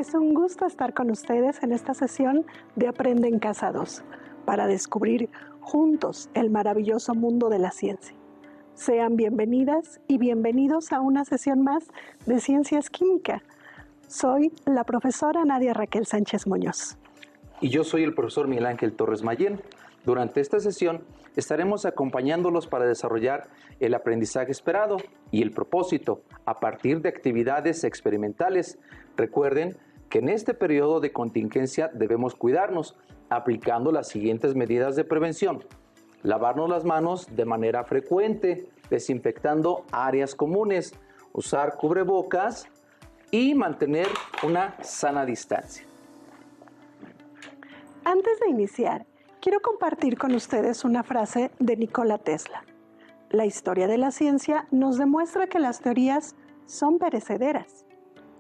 Es un gusto estar con ustedes en esta sesión de Aprende en Casa 2 para descubrir juntos el maravilloso mundo de la ciencia. Sean bienvenidas y bienvenidos a una sesión más de Ciencias Química. Soy la profesora Nadia Raquel Sánchez Muñoz. Y yo soy el profesor Miguel Ángel Torres Mayén. Durante esta sesión estaremos acompañándolos para desarrollar el aprendizaje esperado y el propósito a partir de actividades experimentales. Recuerden que en este periodo de contingencia debemos cuidarnos aplicando las siguientes medidas de prevención. Lavarnos las manos de manera frecuente, desinfectando áreas comunes, usar cubrebocas y mantener una sana distancia. Antes de iniciar, quiero compartir con ustedes una frase de Nikola Tesla. La historia de la ciencia nos demuestra que las teorías son perecederas.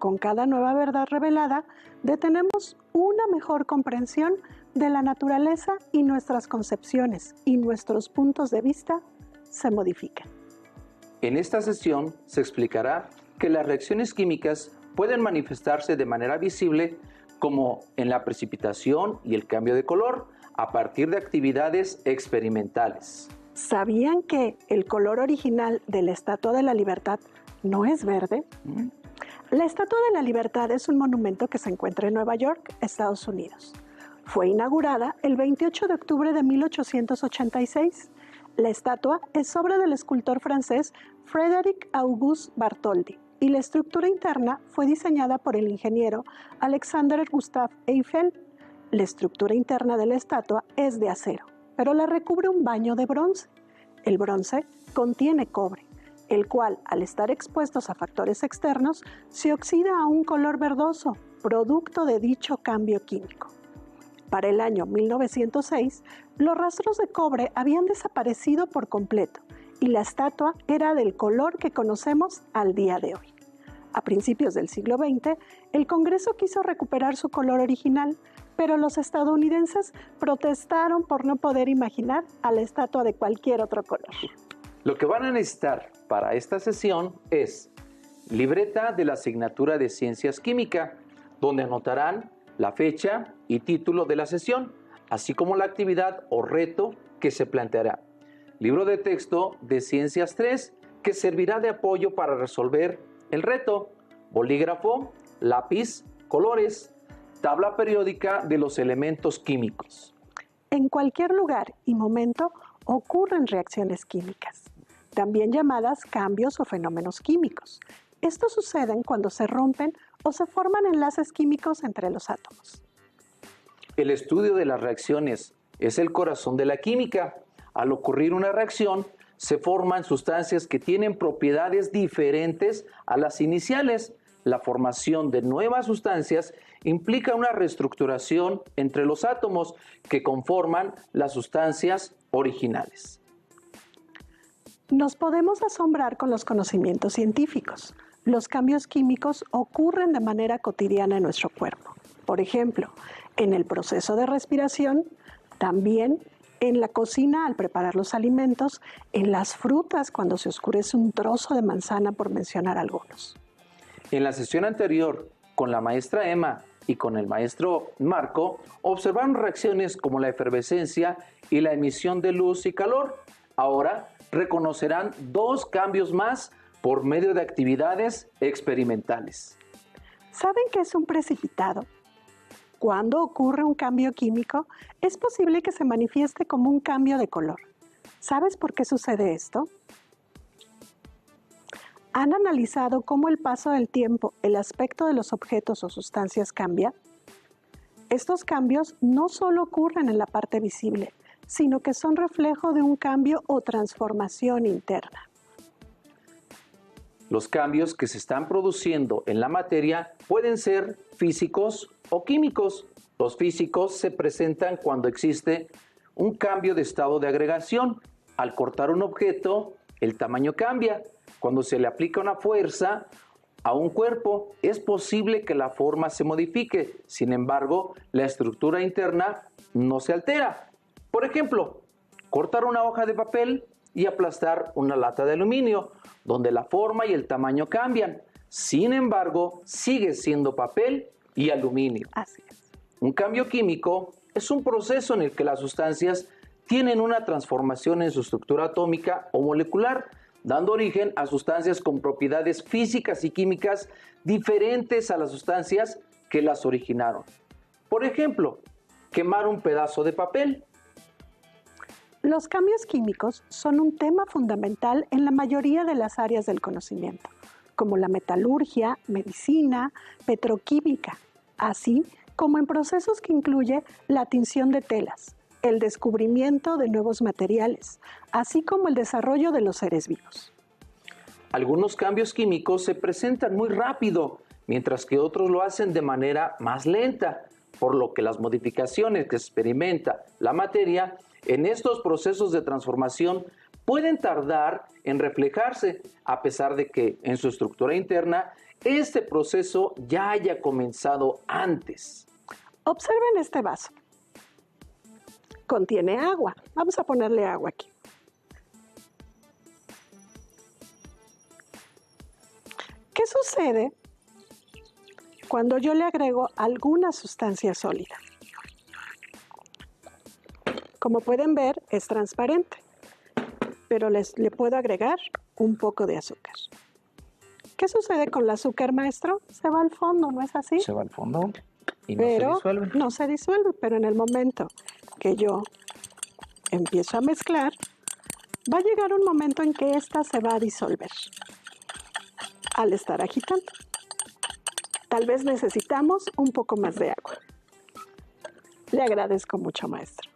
Con cada nueva verdad revelada, detenemos una mejor comprensión de la naturaleza y nuestras concepciones y nuestros puntos de vista se modifican. En esta sesión se explicará que las reacciones químicas pueden manifestarse de manera visible como en la precipitación y el cambio de color a partir de actividades experimentales. ¿Sabían que el color original de la Estatua de la Libertad no es verde? La Estatua de la Libertad es un monumento que se encuentra en Nueva York, Estados Unidos. Fue inaugurada el 28 de octubre de 1886. La estatua es obra del escultor francés Frédéric Auguste Bartholdi y la estructura interna fue diseñada por el ingeniero Alexander Gustave Eiffel. La estructura interna de la estatua es de acero, pero la recubre un baño de bronce. El bronce contiene cobre, el cual, al estar expuestos a factores externos, se oxida a un color verdoso, producto de dicho cambio químico. Para el año 1906, los rastros de cobre habían desaparecido por completo y la estatua era del color que conocemos al día de hoy. A principios del siglo XX, el Congreso quiso recuperar su color original, pero los estadounidenses protestaron por no poder imaginar a la estatua de cualquier otro color. Lo que van a necesitar para esta sesión es libreta de la asignatura de Ciencias Química, donde anotarán la fecha y título de la sesión, así como la actividad o reto que se planteará. Libro de texto de Ciencias 3, que servirá de apoyo para resolver el reto. Bolígrafo, lápiz, colores, tabla periódica de los elementos químicos. En cualquier lugar y momento ocurren reacciones químicas, también llamadas cambios o fenómenos químicos. Estos suceden cuando se rompen o se forman enlaces químicos entre los átomos. El estudio de las reacciones es el corazón de la química. Al ocurrir una reacción, se forman sustancias que tienen propiedades diferentes a las iniciales. La formación de nuevas sustancias implica una reestructuración entre los átomos que conforman las sustancias originales. Nos podemos asombrar con los conocimientos científicos. Los cambios químicos ocurren de manera cotidiana en nuestro cuerpo. Por ejemplo, en el proceso de respiración, también en la cocina al preparar los alimentos, en las frutas cuando se oscurece un trozo de manzana, por mencionar algunos. En la sesión anterior, con la maestra Emma y con el maestro Marco, observaron reacciones como la efervescencia y la emisión de luz y calor. Ahora reconocerán dos cambios más por medio de actividades experimentales. ¿Saben qué es un precipitado? Cuando ocurre un cambio químico, es posible que se manifieste como un cambio de color. ¿Sabes por qué sucede esto? ¿Han analizado cómo el paso del tiempo, el aspecto de los objetos o sustancias cambia? Estos cambios no solo ocurren en la parte visible, sino que son reflejo de un cambio o transformación interna. Los cambios que se están produciendo en la materia pueden ser físicos o químicos. Los físicos se presentan cuando existe un cambio de estado de agregación. Al cortar un objeto, el tamaño cambia. Cuando se le aplica una fuerza a un cuerpo, es posible que la forma se modifique. Sin embargo, la estructura interna no se altera. Por ejemplo, cortar una hoja de papel y aplastar una lata de aluminio, donde la forma y el tamaño cambian. Sin embargo, sigue siendo papel y aluminio. Así es. Un cambio químico es un proceso en el que las sustancias tienen una transformación en su estructura atómica o molecular, dando origen a sustancias con propiedades físicas y químicas diferentes a las sustancias que las originaron. Por ejemplo, quemar un pedazo de papel. Los cambios químicos son un tema fundamental en la mayoría de las áreas del conocimiento, como la metalurgia, medicina, petroquímica, así como en procesos que incluye la tinción de telas, el descubrimiento de nuevos materiales, así como el desarrollo de los seres vivos. Algunos cambios químicos se presentan muy rápido, mientras que otros lo hacen de manera más lenta, por lo que las modificaciones que experimenta la materia en estos procesos de transformación pueden tardar en reflejarse, a pesar de que en su estructura interna este proceso ya haya comenzado antes. Observen este vaso. Contiene agua. Vamos a ponerle agua aquí. ¿Qué sucede cuando yo le agrego alguna sustancia sólida? Como pueden ver, es transparente, pero le puedo agregar un poco de azúcar. ¿Qué sucede con el azúcar, maestro? Se va al fondo, ¿no es así? Se va al fondo y no Pero se disuelve. no se disuelve, pero en el momento que yo empiezo a mezclar, va a llegar un momento en que ésta se va a disolver al estar agitando. Tal vez necesitamos un poco más de agua. Le agradezco mucho, maestro.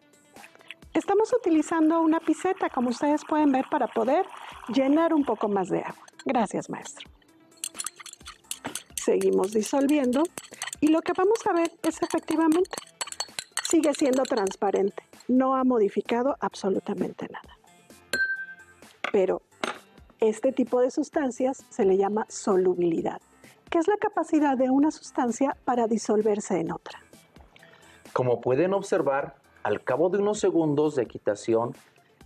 Estamos utilizando una piceta, como ustedes pueden ver, para poder llenar un poco más de agua. Gracias, maestro. Seguimos disolviendo y lo que vamos a ver es efectivamente, sigue siendo transparente. No ha modificado absolutamente nada. Pero este tipo de sustancias se le llama solubilidad, que es la capacidad de una sustancia para disolverse en otra. Como pueden observar, al cabo de unos segundos de agitación,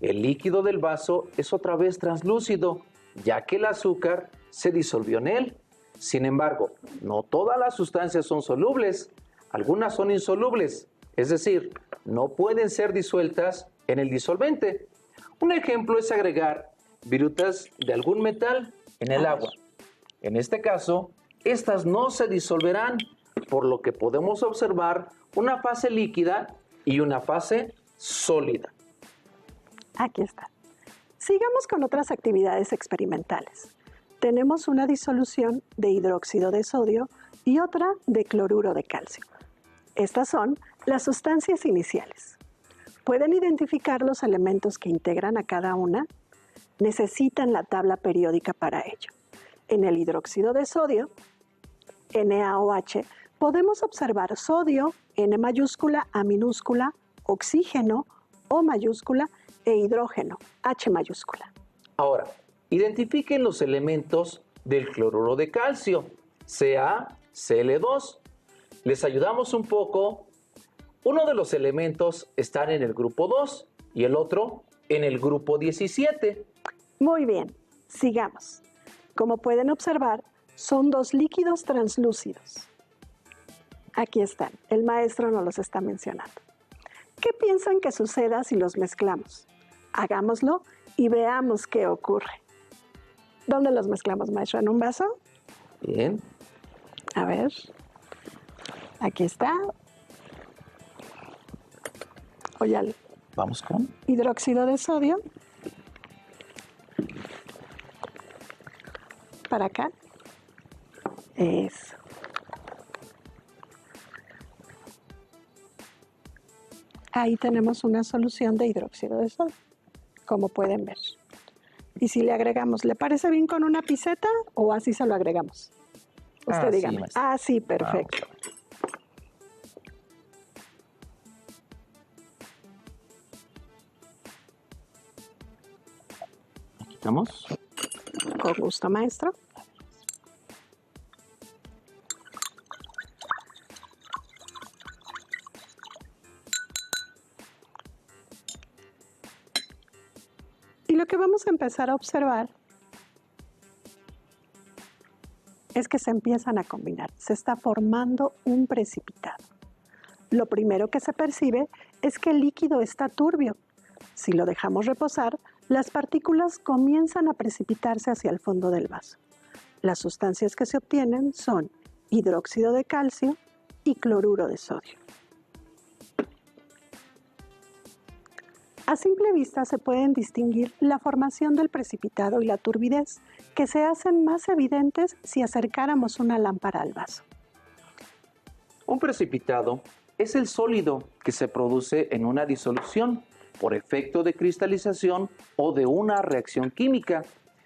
el líquido del vaso es otra vez translúcido, ya que el azúcar se disolvió en él. Sin embargo, no todas las sustancias son solubles, algunas son insolubles, es decir, no pueden ser disueltas en el disolvente. Un ejemplo es agregar virutas de algún metal en el agua. En este caso, estas no se disolverán, por lo que podemos observar una fase líquida y una fase sólida. Aquí está. Sigamos con otras actividades experimentales. Tenemos una disolución de hidróxido de sodio y otra de cloruro de calcio. Estas son las sustancias iniciales. ¿Pueden identificar los elementos que integran a cada una? Necesitan la tabla periódica para ello. En el hidróxido de sodio, NaOH, podemos observar sodio, N mayúscula, A minúscula, oxígeno, O mayúscula, e hidrógeno, H mayúscula. Ahora, identifiquen los elementos del cloruro de calcio, CaCl2. Les ayudamos un poco. Uno de los elementos está en el grupo 2 y el otro en el grupo 17. Muy bien, sigamos. Como pueden observar, son dos líquidos translúcidos. Aquí están, el maestro nos los está mencionando. ¿Qué piensan que suceda si los mezclamos? Hagámoslo y veamos qué ocurre. ¿Dónde los mezclamos, maestro? ¿En un vaso? Bien. A ver. Aquí está. Oye, Vamos con hidróxido de sodio. Para acá. Eso. Ahí tenemos una solución de hidróxido de sodio, como pueden ver. Y si le agregamos, ¿le parece bien con una piceta o así se lo agregamos? Usted dígame. Sí, perfecto. Aquí estamos. Con gusto, maestro. Y lo que vamos a empezar a observar es que se empiezan a combinar, se está formando un precipitado. Lo primero que se percibe es que el líquido está turbio. Si lo dejamos reposar, las partículas comienzan a precipitarse hacia el fondo del vaso. Las sustancias que se obtienen son hidróxido de calcio y cloruro de sodio. A simple vista se pueden distinguir la formación del precipitado y la turbidez, que se hacen más evidentes si acercáramos una lámpara al vaso. Un precipitado es el sólido que se produce en una disolución por efecto de cristalización o de una reacción química.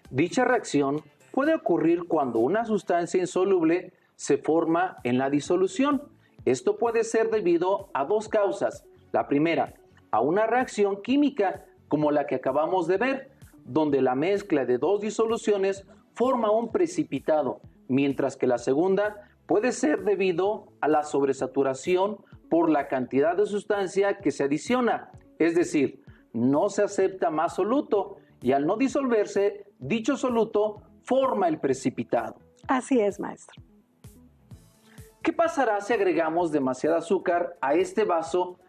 Dicha reacción puede ocurrir cuando una sustancia insoluble se forma en la disolución. Esto puede ser debido a dos causas. La primera, a una reacción química como la que acabamos de ver, donde la mezcla de dos disoluciones forma un precipitado, mientras que la segunda puede ser debido a la sobresaturación por la cantidad de sustancia que se adiciona, es decir, no se acepta más soluto y al no disolverse, dicho soluto forma el precipitado. Así es, maestro. ¿Qué pasará si agregamos demasiado azúcar a este vaso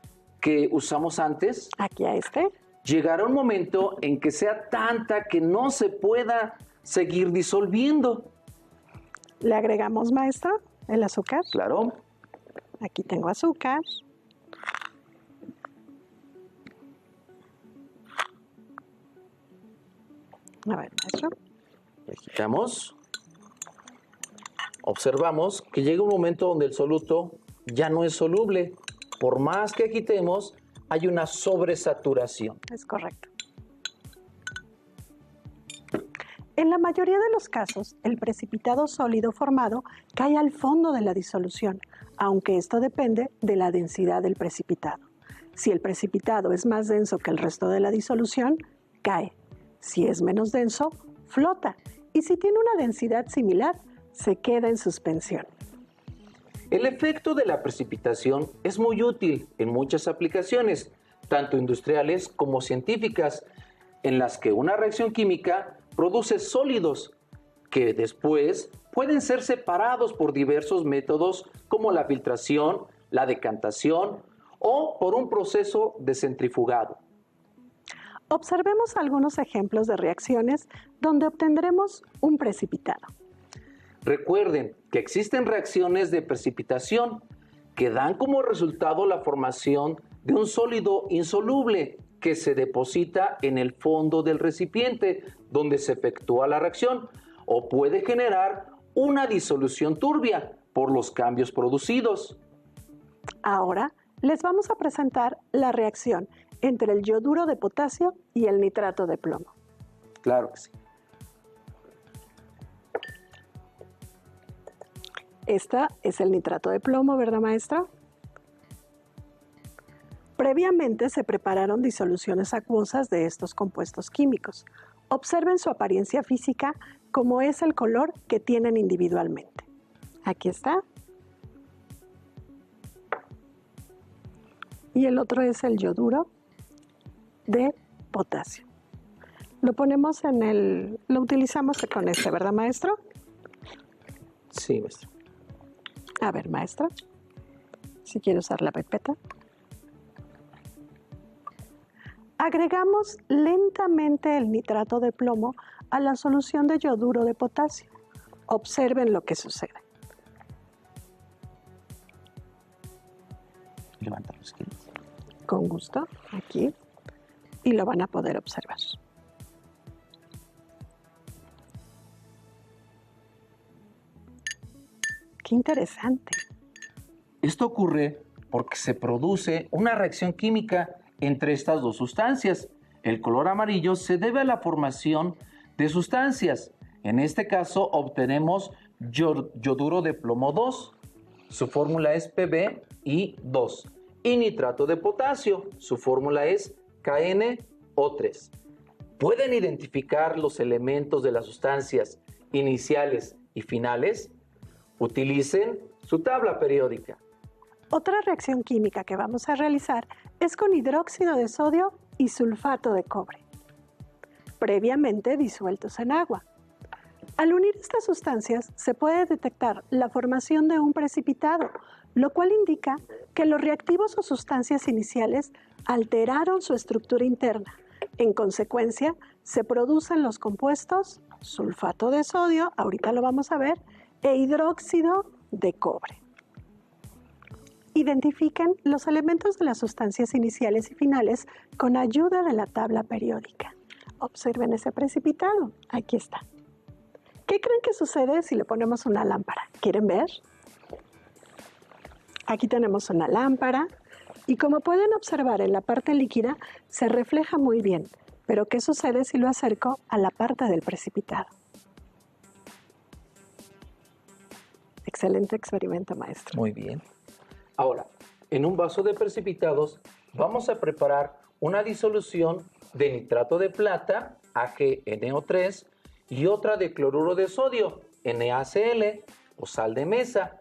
que usamos antes? Aquí a este. Llegará un momento en que sea tanta que no se pueda seguir disolviendo. ¿Le agregamos, maestro, el azúcar? Claro. Aquí tengo azúcar. A ver, maestro. Agitamos. Observamos que llega un momento donde el soluto ya no es soluble. Por más que agitemos, hay una sobresaturación. Es correcto. En la mayoría de los casos, el precipitado sólido formado cae al fondo de la disolución, aunque esto depende de la densidad del precipitado. Si el precipitado es más denso que el resto de la disolución, cae. Si es menos denso, flota. Y si tiene una densidad similar, se queda en suspensión. El efecto de la precipitación es muy útil en muchas aplicaciones, tanto industriales como científicas, en las que una reacción química produce sólidos que después pueden ser separados por diversos métodos como la filtración, la decantación o por un proceso de centrifugado. Observemos algunos ejemplos de reacciones donde obtendremos un precipitado. Recuerden que existen reacciones de precipitación que dan como resultado la formación de un sólido insoluble que se deposita en el fondo del recipiente donde se efectúa la reacción, o puede generar una disolución turbia por los cambios producidos. Ahora les vamos a presentar la reacción entre el yoduro de potasio y el nitrato de plomo. Claro que sí. Esta es el nitrato de plomo, ¿verdad, maestra? Previamente se prepararon disoluciones acuosas de estos compuestos químicos. Observen su apariencia física, como es el color que tienen individualmente. Aquí está. Y el otro es el yoduro de potasio. Lo ponemos lo utilizamos con este, ¿verdad, maestro? Sí, maestro. A ver, maestra, si quiere usar la pipeta. Agregamos lentamente el nitrato de plomo a la solución de yoduro de potasio. Observen lo que sucede. Levanta los kilos. Con gusto, aquí, y lo van a poder observar. ¡Qué interesante! Esto ocurre porque se produce una reacción química entre estas dos sustancias. El color amarillo se debe a la formación de sustancias. En este caso obtenemos yoduro de plomo 2. Su fórmula es PbI2. Y nitrato de potasio. Su fórmula es KNO3. ¿Pueden identificar los elementos de las sustancias iniciales y finales? Utilicen su tabla periódica. Otra reacción química que vamos a realizar es con hidróxido de sodio y sulfato de cobre, previamente disueltos en agua. Al unir estas sustancias se puede detectar la formación de un precipitado, lo cual indica que los reactivos o sustancias iniciales alteraron su estructura interna. En consecuencia, se producen los compuestos sulfato de sodio, ahorita lo vamos a ver, e hidróxido de cobre. Identifiquen los elementos de las sustancias iniciales y finales con ayuda de la tabla periódica. Observen ese precipitado, aquí está. ¿Qué creen que sucede si le ponemos una lámpara? ¿Quieren ver? Aquí tenemos una lámpara y como pueden observar en la parte líquida se refleja muy bien. Pero ¿qué sucede si lo acerco a la parte del precipitado? Excelente experimento, maestro. Muy bien. Ahora, en un vaso de precipitados vamos a preparar una disolución de nitrato de plata, AgNO3, y otra de cloruro de sodio, NaCl, o sal de mesa.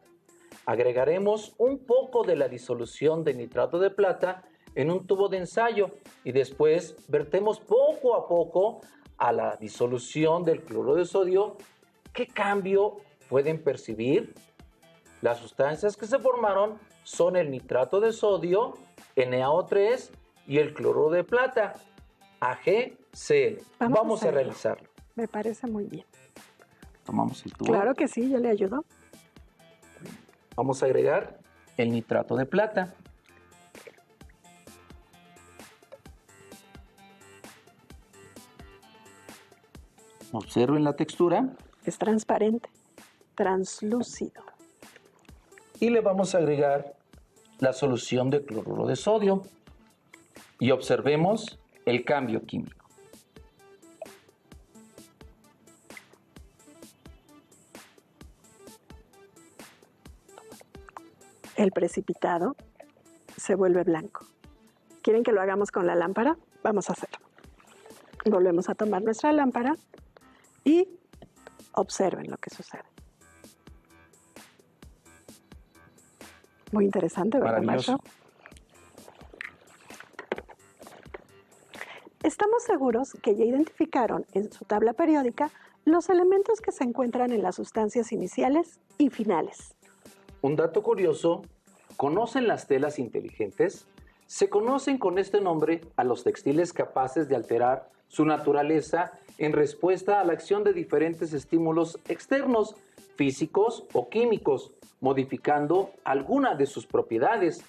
Agregaremos un poco de la disolución de nitrato de plata en un tubo de ensayo y después vertemos poco a poco a la disolución del cloruro de sodio. ¿Qué cambio pueden percibir? Las sustancias que se formaron son el nitrato de sodio, NaO3, y el cloruro de plata, AgCl. Vamos a realizarlo. Me parece muy bien. Tomamos el tubo. Claro que sí, yo le ayudo. Vamos a agregar el nitrato de plata. Observen la textura. Es transparente, translúcido. Y le vamos a agregar la solución de cloruro de sodio. Y observemos el cambio químico. El precipitado se vuelve blanco. ¿Quieren que lo hagamos con la lámpara? Vamos a hacerlo. Volvemos a tomar nuestra lámpara y observen lo que sucede. Muy interesante, ¿verdad, Maravilloso. maestro? Estamos seguros que ya identificaron en su tabla periódica los elementos que se encuentran en las sustancias iniciales y finales. Un dato curioso, ¿conocen las telas inteligentes? Se conocen con este nombre a los textiles capaces de alterar su naturaleza en respuesta a la acción de diferentes estímulos externos, físicos o químicos, modificando alguna de sus propiedades.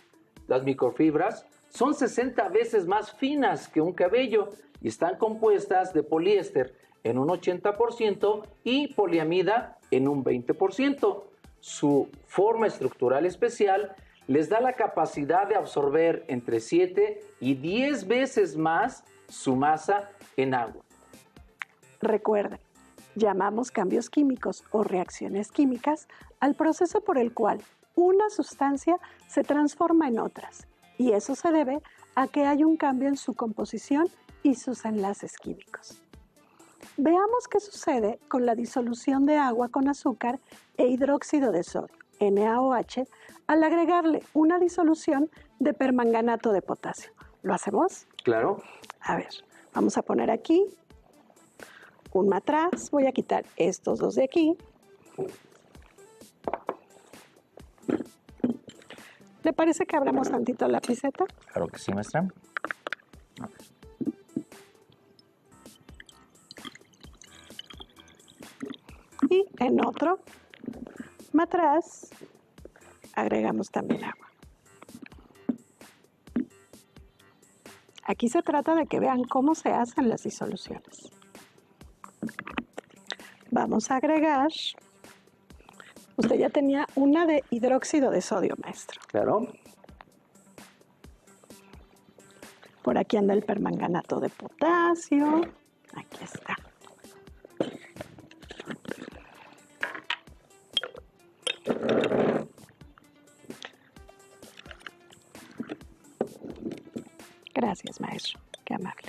Las microfibras son 60 veces más finas que un cabello y están compuestas de poliéster en un 80% y poliamida en un 20%. Su forma estructural especial les da la capacidad de absorber entre 7 y 10 veces más su masa en agua. Recuerden, llamamos cambios químicos o reacciones químicas al proceso por el cual una sustancia se transforma en otras, y eso se debe a que hay un cambio en su composición y sus enlaces químicos. Veamos qué sucede con la disolución de agua con azúcar e hidróxido de sodio, NaOH, al agregarle una disolución de permanganato de potasio. ¿Lo hacemos? Claro. A ver, vamos a poner aquí un matraz. Voy a quitar estos dos de aquí. ¿Le parece que abramos tantito la piseta? Claro que sí, maestra. Y en otro matraz agregamos también agua. Aquí se trata de que vean cómo se hacen las disoluciones. Vamos a agregar, usted ya tenía una de hidróxido de sodio, maestro. Claro. Por aquí anda el permanganato de potasio. Aquí está. Gracias, maestro. Qué amable.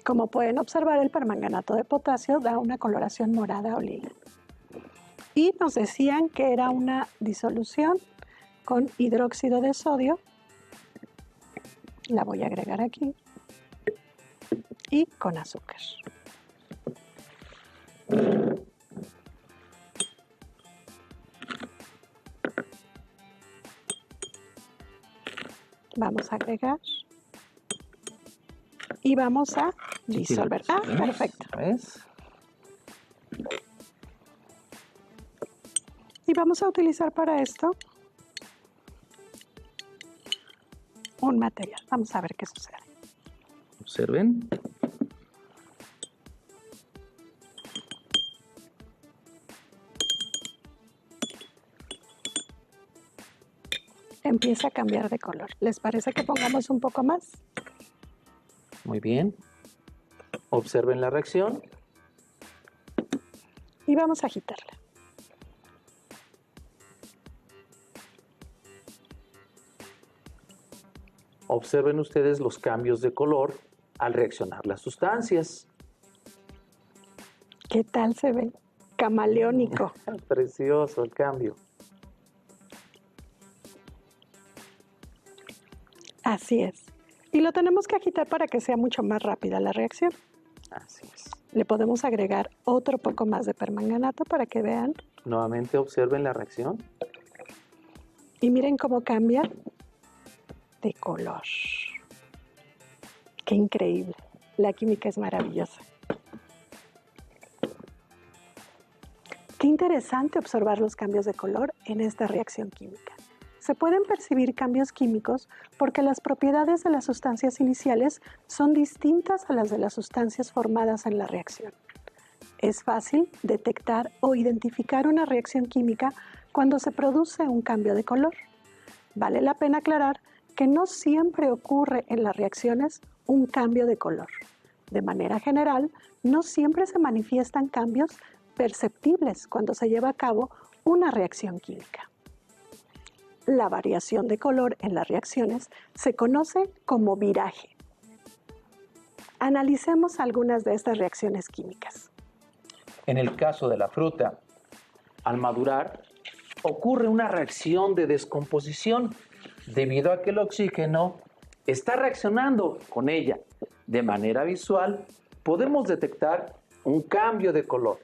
Como pueden observar, el permanganato de potasio da una coloración morada o lila. Y nos decían que era una disolución con hidróxido de sodio. La voy a agregar aquí. Y con azúcar. Vamos a agregar y vamos a disolver. Ah, perfecto. ¿Ves? Y vamos a utilizar para esto un material. Vamos a ver qué sucede. Observen. Empieza a cambiar de color. ¿Les parece que pongamos un poco más? Muy bien. Observen la reacción. Y vamos a agitarla. Observen ustedes los cambios de color al reaccionar las sustancias. ¿Qué tal se ve? Camaleónico. Precioso el cambio. Así es. Y lo tenemos que agitar para que sea mucho más rápida la reacción. Así es. Le podemos agregar otro poco más de permanganato para que vean. Nuevamente observen la reacción. Y miren cómo cambia de color. ¡Qué increíble! La química es maravillosa. Qué interesante observar los cambios de color en esta reacción química. Se pueden percibir cambios químicos porque las propiedades de las sustancias iniciales son distintas a las de las sustancias formadas en la reacción. Es fácil detectar o identificar una reacción química cuando se produce un cambio de color. Vale la pena aclarar que no siempre ocurre en las reacciones un cambio de color. De manera general, no siempre se manifiestan cambios perceptibles cuando se lleva a cabo una reacción química. La variación de color en las reacciones se conoce como viraje. Analicemos algunas de estas reacciones químicas. En el caso de la fruta, al madurar, ocurre una reacción de descomposición debido a que el oxígeno está reaccionando con ella. De manera visual, podemos detectar un cambio de color.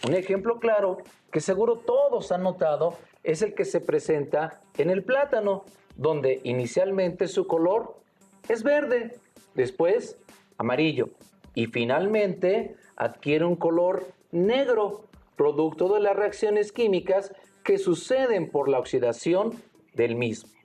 Un ejemplo claro que seguro todos han notado es el que se presenta en el plátano, donde inicialmente su color es verde, después amarillo y finalmente adquiere un color negro, producto de las reacciones químicas que suceden por la oxidación del mismo.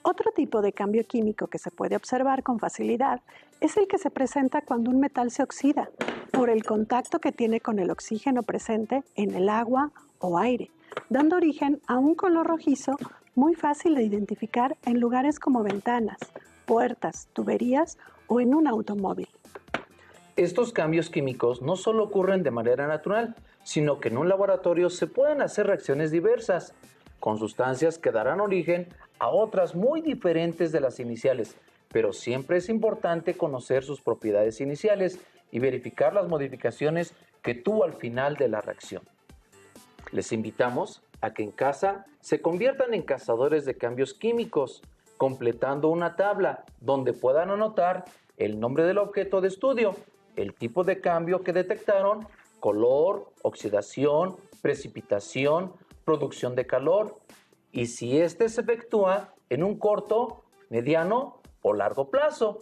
Otro tipo de cambio químico que se puede observar con facilidad es el que se presenta cuando un metal se oxida por el contacto que tiene con el oxígeno presente en el agua o aire, dando origen a un color rojizo muy fácil de identificar en lugares como ventanas, puertas, tuberías o en un automóvil. Estos cambios químicos no solo ocurren de manera natural, sino que en un laboratorio se pueden hacer reacciones diversas, con sustancias que darán origen a otras muy diferentes de las iniciales, pero siempre es importante conocer sus propiedades iniciales y verificar las modificaciones que tuvo al final de la reacción. Les invitamos a que en casa se conviertan en cazadores de cambios químicos, completando una tabla donde puedan anotar el nombre del objeto de estudio, el tipo de cambio que detectaron, color, oxidación, precipitación, producción de calor, y si éste se efectúa en un corto, mediano o largo plazo.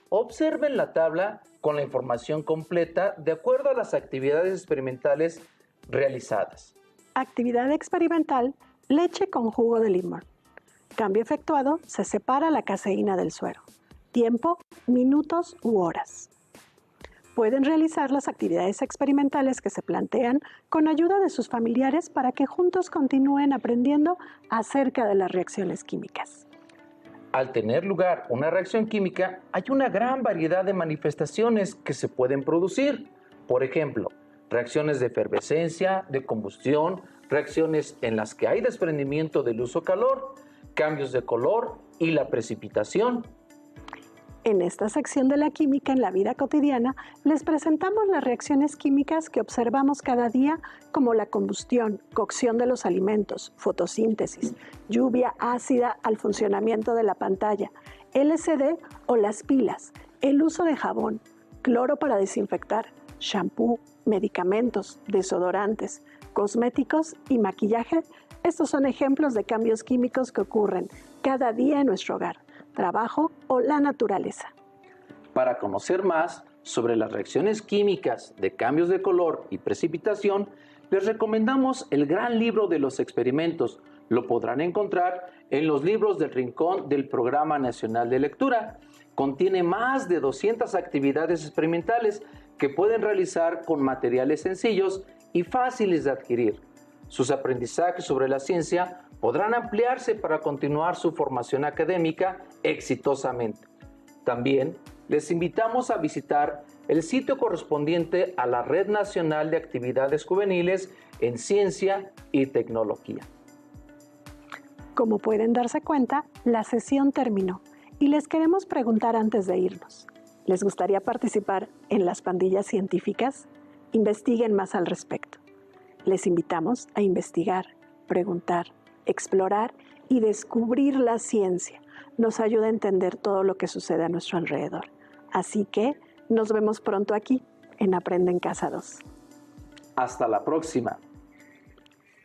Observen la tabla con la información completa de acuerdo a las actividades experimentales realizadas. Actividad experimental, leche con jugo de limón. Cambio efectuado, se separa la caseína del suero. Tiempo, minutos u horas. Pueden realizar las actividades experimentales que se plantean con ayuda de sus familiares para que juntos continúen aprendiendo acerca de las reacciones químicas. Al tener lugar una reacción química, hay una gran variedad de manifestaciones que se pueden producir. Por ejemplo, reacciones de efervescencia, de combustión, reacciones en las que hay desprendimiento de luz o calor, cambios de color y la precipitación. En esta sección de la química en la vida cotidiana, les presentamos las reacciones químicas que observamos cada día, como la combustión, cocción de los alimentos, fotosíntesis, lluvia ácida al funcionamiento de la pantalla, LCD o las pilas, el uso de jabón, cloro para desinfectar, shampoo, medicamentos, desodorantes, cosméticos y maquillaje. Estos son ejemplos de cambios químicos que ocurren cada día en nuestro hogar, trabajo o la naturaleza. Para conocer más sobre las reacciones químicas de cambios de color y precipitación, les recomendamos el gran libro de los experimentos. Lo podrán encontrar en los libros del rincón del Programa Nacional de Lectura. Contiene más de 200 actividades experimentales que pueden realizar con materiales sencillos y fáciles de adquirir. Sus aprendizajes sobre la ciencia podrán ampliarse para continuar su formación académica exitosamente. También les invitamos a visitar el sitio correspondiente a la Red Nacional de Actividades Juveniles en Ciencia y Tecnología. Como pueden darse cuenta, la sesión terminó y les queremos preguntar antes de irnos. ¿Les gustaría participar en las pandillas científicas? Investiguen más al respecto. Les invitamos a investigar, preguntar, explorar y descubrir la ciencia. Nos ayuda a entender todo lo que sucede a nuestro alrededor. Así que nos vemos pronto aquí en Aprende en Casa 2. Hasta la próxima.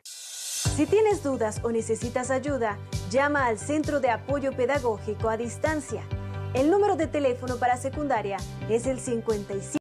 Si tienes dudas o necesitas ayuda, llama al Centro de Apoyo Pedagógico a Distancia. El número de teléfono para secundaria es el 55.